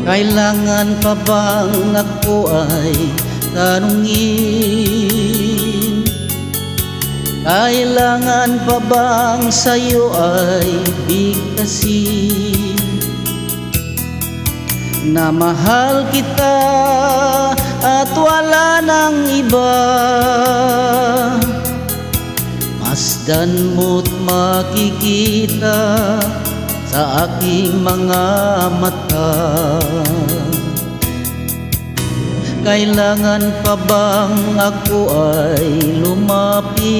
Kailangan pa bang ako ay tanungin? Kailangan pa bang sa'yo ay bigkasin na mahal kita at wala nang iba? Masdan mo't makikita sa aking mga mata. Kailangan pa bang ako ay lumapit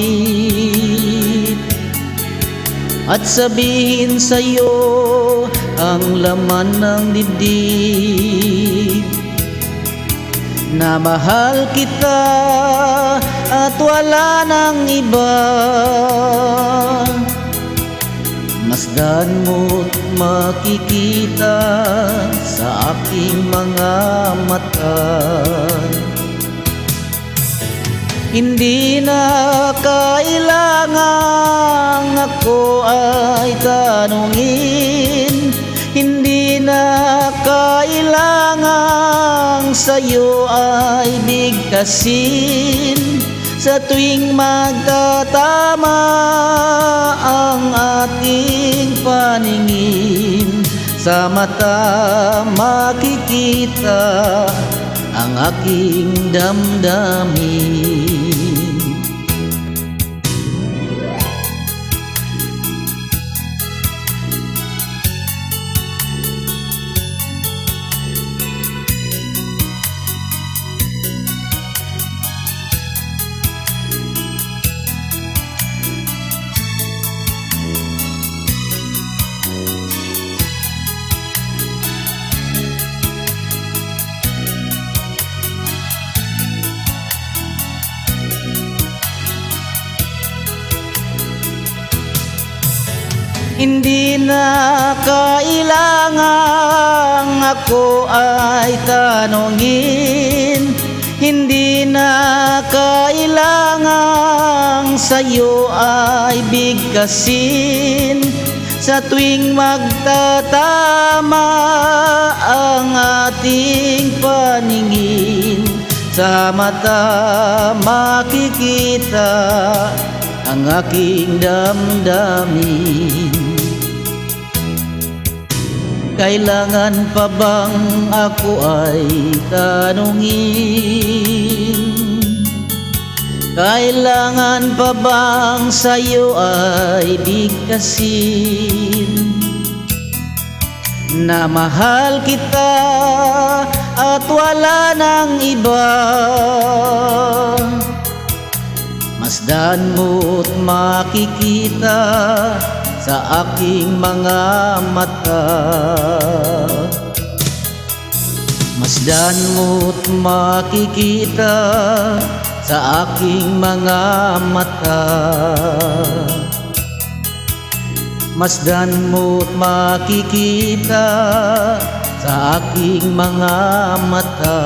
at sabihin sa'yo ang laman ng dibdib na mahal kita at wala nang iba? Masdan mo't makikita sa aking mga mata. Hindi na kailangang ako ay tanungin, hindi na kailangang sa'yo ay bigkasin. Sa tuwing magtatama ang ating paningin, sa mata makikita ang aking damdamin. Hindi na kailangang ako ay tanungin, hindi na kailangang sa'yo ay bigkasin. Sa tuwing magtatama ang ating paningin, sa mata makikita ang aking damdamin. Kailangan pa bang ako ay tanungin? Kailangan pa bang sa'yo ay bigkasin na mahal kita at wala nang iba? Masdan mo't makikita sa aking mga mata. Masdan mo't makikita sa aking mga mata. Masdan mo't makikita sa aking mga mata.